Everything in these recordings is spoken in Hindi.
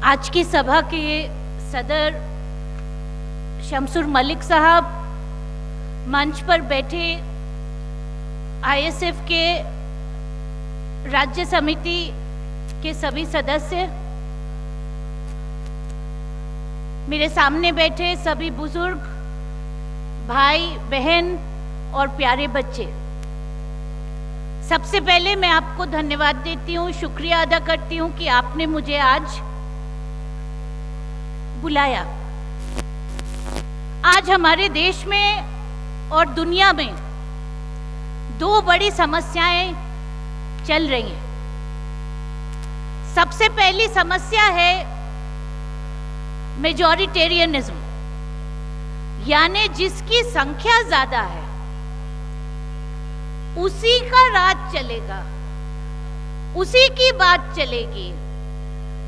आज की सभा के सदर शमसुर मलिक साहब, मंच पर बैठे आईएसएफ के राज्य समिति के सभी सदस्य, मेरे सामने बैठे सभी बुजुर्ग भाई बहन और प्यारे बच्चे, सबसे पहले मैं आपको धन्यवाद देती हूँ, शुक्रिया अदा करती हूँ कि आपने मुझे आज बुलाया। आज हमारे देश में और दुनिया में दो बड़ी समस्याएं चल रही हैं। सबसे पहली समस्या है मेजॉरिटेरियनिज्म, यानी जिसकी संख्या ज्यादा है उसी का राज चलेगा, उसी की बात चलेगी,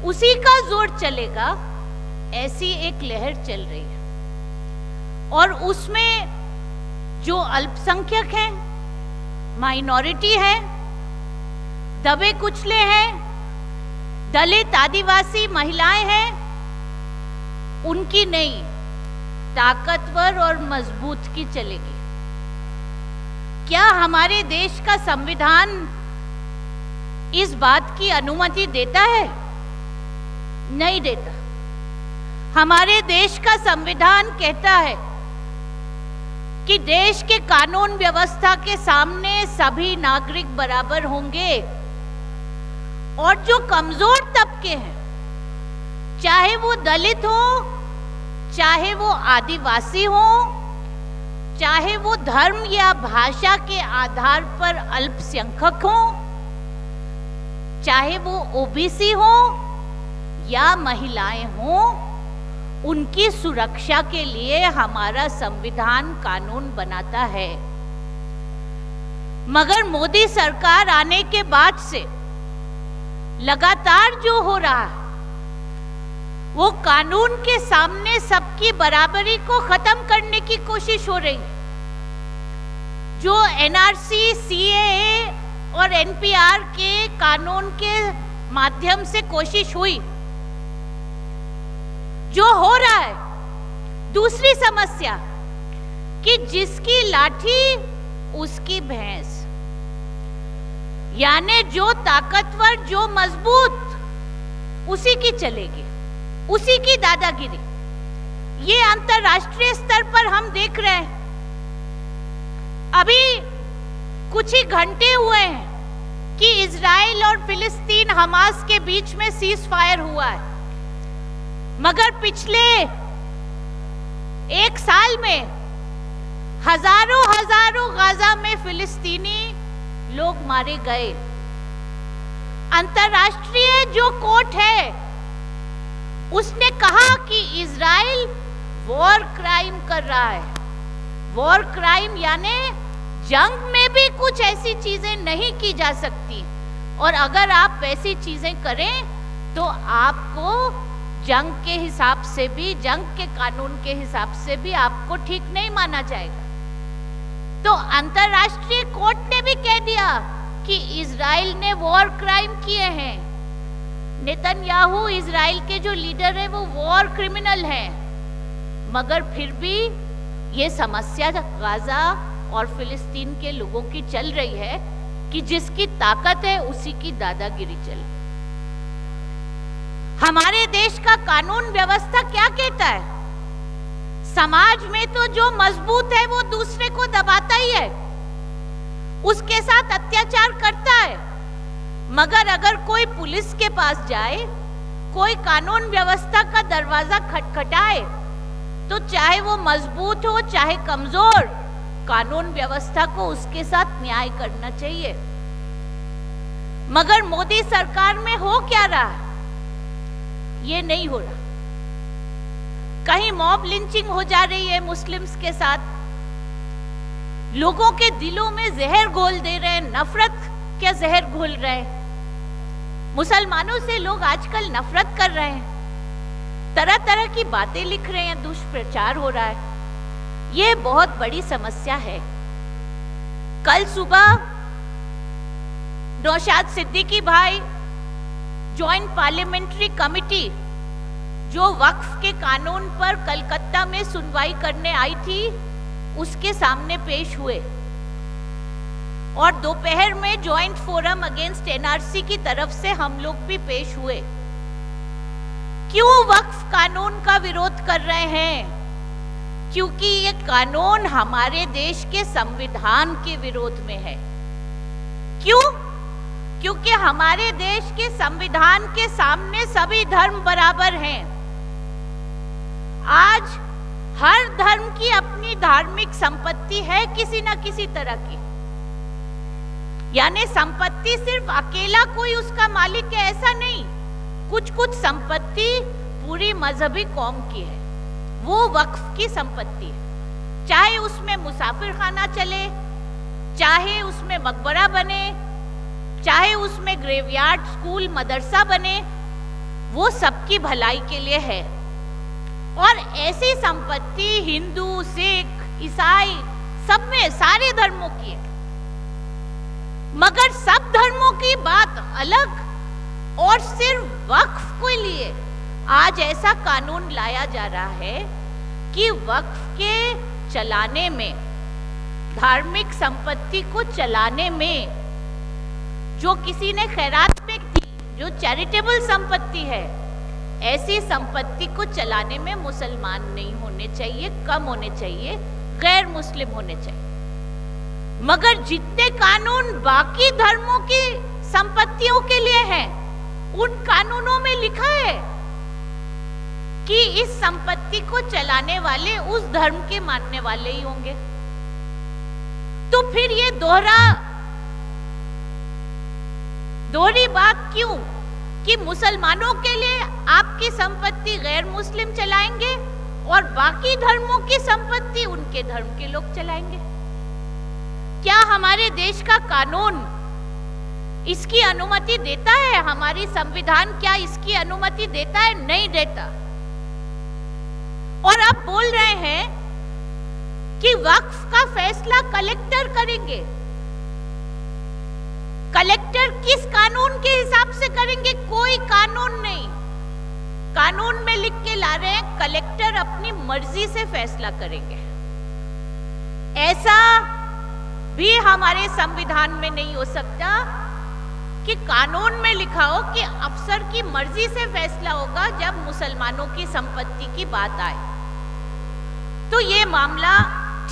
उसी का जोर चलेगा, ऐसी एक लहर चल रही है। और उसमें जो अल्पसंख्यक हैं, माइनॉरिटी है, दबे कुचले हैं, दलित आदिवासी महिलाएं हैं, उनकी नहीं, ताकतवर और मजबूत की चलेगी। क्या हमारे देश का संविधान इस बात की अनुमति देता है? नहीं देता। हमारे देश का संविधान कहता है कि देश के कानून व्यवस्था के सामने सभी नागरिक बराबर होंगे और जो कमजोर तबके हैं, चाहे वो दलित हो, चाहे वो आदिवासी हो, चाहे वो धर्म या भाषा के आधार पर अल्पसंख्यक हो, चाहे वो ओबीसी हो या महिलाएं हो, उनकी सुरक्षा के लिए हमारा संविधान कानून बनाता है। मगर मोदी सरकार आने के बाद से लगातार जो हो रहा है वो कानून के सामने सबकी बराबरी को खत्म करने की कोशिश हो रही है। जो एनआरसी, सीएए और एनपीआर के कानून के माध्यम से कोशिश हुई, जो हो रहा है। दूसरी समस्या कि जिसकी लाठी उसकी भैंस, यानी जो ताकतवर, जो मजबूत, उसी की चलेगी, उसी की दादागिरी। ये अंतरराष्ट्रीय स्तर पर हम देख रहे हैं। अभी कुछ ही घंटे हुए हैं कि इजराइल और फिलिस्तीन हमास के बीच में सीज फायर हुआ है, मगर पिछले एक साल में हजारों गाजा में फिलिस्तीनी लोग मारे गए। अंतरराष्ट्रीय जो कोर्ट है उसने कहा कि इजराइल वॉर क्राइम कर रहा है। वॉर क्राइम यानी जंग में भी कुछ ऐसी चीजें नहीं की जा सकती, और अगर आप वैसी चीजें करें तो आपको जंग के हिसाब से भी, जंग के कानून के हिसाब से भी आपको ठीक नहीं माना जाएगा। तो अंतरराष्ट्रीय कोर्ट ने भी कह दिया कि इजराइल ने वॉर क्राइम किए हैं। नेतन्याहू, इजराइल के जो लीडर है, वो वॉर क्रिमिनल हैं। मगर फिर भी ये समस्या गाजा और फिलिस्तीन के लोगों की चल रही है कि जिसकी ताकत है उसी की दादागिरी चल। हमारे देश का कानून व्यवस्था क्या कहता है? समाज में तो जो मजबूत है वो दूसरे को दबाता ही है, उसके साथ अत्याचार करता है। मगर अगर कोई पुलिस के पास जाए, कोई कानून व्यवस्था का दरवाजा खटखटाए, तो चाहे वो मजबूत हो चाहे कमजोर, कानून व्यवस्था को उसके साथ न्याय करना चाहिए। मगर मोदी सरकार में हो क्या रहा है? ये नहीं हो रहा। कहीं मॉब लिंचिंग हो जा रही है मुस्लिम्स के साथ, लोगों के दिलों में जहर घोल दे रहे हैं, नफरत क्या जहर घोल रहे हैं। मुसलमानों से लोग आजकल नफरत कर रहे हैं, तरह तरह की बातें लिख रहे हैं, दुष्प्रचार हो रहा है। ये बहुत बड़ी समस्या है। कल सुबह नौशाद सिद्दीकी भाई जॉइंट पार्लियामेंट्री कमिटी जो वक्फ के कानून पर कलकत्ता में सुनवाई करने आई थी, उसके सामने पेश हुए और दोपहर में जॉइंट फोरम अगेंस्ट एनआरसी की तरफ से हम लोग भी पेश हुए। क्यों वक्फ कानून का विरोध कर रहे हैं? क्योंकि ये कानून हमारे देश के संविधान के विरोध में है। क्यों? क्योंकि हमारे देश के संविधान के सामने सभी धर्म बराबर हैं। आज हर धर्म की अपनी धार्मिक संपत्ति है किसी न किसी तरह की, यानी संपत्ति सिर्फ अकेला कोई उसका मालिक है ऐसा नहीं। कुछ कुछ संपत्ति पूरी मजहबी कौम की है, वो वक्फ की संपत्ति है। चाहे उसमें मुसाफिर खाना चले, चाहे उसमें मकबरा बने, चाहे उसमें ग्रेवयार्ड, स्कूल, मदरसा बने, वो सबकी भलाई के लिए है। और ऐसी संपत्ति हिंदू, सिख, ईसाई सब में, सारे धर्मों की है। मगर सब धर्मों की बात अलग और सिर्फ वक्फ के लिए आज ऐसा कानून लाया जा रहा है कि वक्फ के चलाने में, धार्मिक संपत्ति को चलाने में, जो किसी ने खैरात में दी, जो चैरिटेबल संपत्ति है, ऐसी संपत्ति को चलाने में मुसलमान नहीं होने चाहिए, कम होने चाहिए, गैर मुस्लिम होने चाहिए। मगर जितने कानून बाकी धर्मों की संपत्तियों के लिए हैं, उन कानूनों में लिखा है कि इस संपत्ति को चलाने वाले उस धर्म के मानने वाले ही होंगे। तो फिर ये दोहरी बात क्यों कि मुसलमानों के लिए आपकी संपत्ति गैर मुस्लिम चलाएंगे और बाकी धर्मों की संपत्ति उनके धर्म के लोग चलाएंगे? क्या हमारे देश का कानून इसकी अनुमति देता है? हमारी संविधान क्या इसकी अनुमति देता है? नहीं देता। और अब बोल रहे हैं कि वक्फ का फैसला कलेक्टर करेंगे। कलेक्टर किस कानून के हिसाब से करेंगे? कोई कानून नहीं। कानून में लिख के ला रहे हैं कलेक्टर अपनी मर्जी से फैसला करेंगे। ऐसा भी हमारे संविधान में नहीं हो सकता कि कानून में लिखा हो कि अफसर की मर्जी से फैसला होगा जब मुसलमानों की संपत्ति की बात आए। तो ये मामला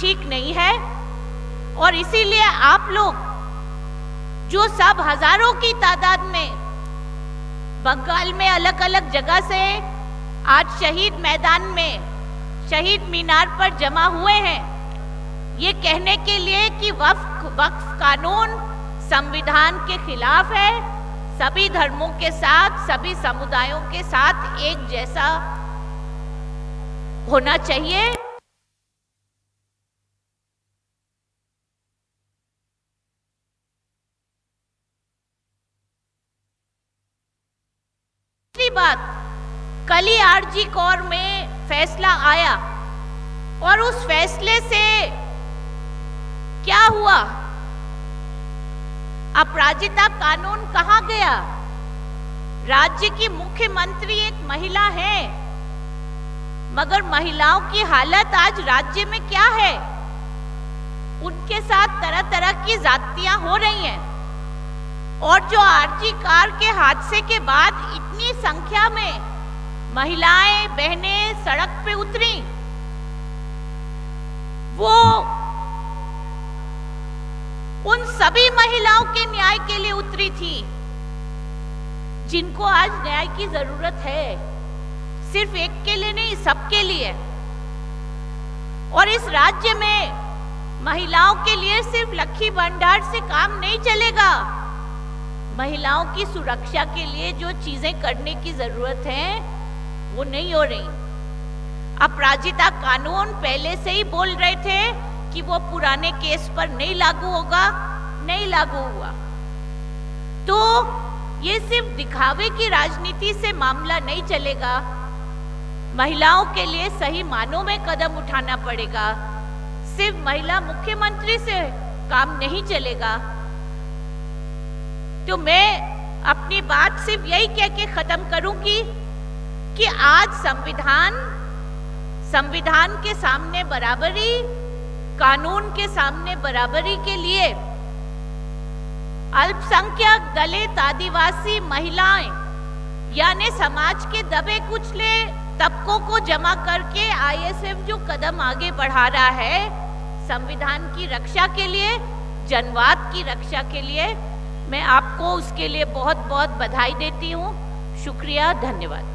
ठीक नहीं है और इसीलिए आप लोग जो सब हजारों की तादाद में बंगाल में अलग अलग जगह से आज शहीद मैदान में, शहीद मीनार पर जमा हुए हैं, ये कहने के लिए कि वक्फ कानून संविधान के खिलाफ है, सभी धर्मों के साथ, सभी समुदायों के साथ एक जैसा होना चाहिए। दूसरी बात, कल ही आरजी कोर में फैसला आया और उस फैसले से क्या हुआ? अपराजिता कानून कहां गया? राज्य की मुख्यमंत्री एक महिला है, मगर महिलाओं की हालत आज राज्य में क्या है? उनके साथ तरह तरह की जातियां हो रही हैं। और जो आरजी कार के हादसे के बाद इतनी संख्या में महिलाएं, बहनें सड़क पे उतरी, वो उन सभी महिलाओं के न्याय के लिए उतरी थी जिनको आज न्याय की जरूरत है। सिर्फ एक के लिए नहीं, सबके लिए। और इस राज्य में महिलाओं के लिए सिर्फ लक्ष्मी भंडार से काम नहीं चलेगा। महिलाओं की सुरक्षा के लिए जो चीजें करने की जरूरत है वो नहीं हो रही। अपराजिता कानून पहले से ही बोल रहे थे कि वो पुराने केस पर नहीं लागू होगा, नहीं लागू हुआ। तो ये सिर्फ दिखावे की राजनीति से मामला नहीं चलेगा। महिलाओं के लिए सही मानों में कदम उठाना पड़ेगा। सिर्फ महिला मुख्यमंत्री से काम नहीं चलेगा। तो मैं अपनी बात सिर्फ यही कह के खत्म करूंगी कि आज संविधान के सामने बराबरी, कानून के सामने बराबरी के लिए अल्पसंख्यक, दलित, आदिवासी, महिलाएं यानी समाज के दबे कुचले तबकों को जमा करके आईएसएफ जो कदम आगे बढ़ा रहा है संविधान की रक्षा के लिए, जनवाद की रक्षा के लिए, मैं आपको उसके लिए बहुत बहुत बधाई देती हूँ। शुक्रिया, धन्यवाद।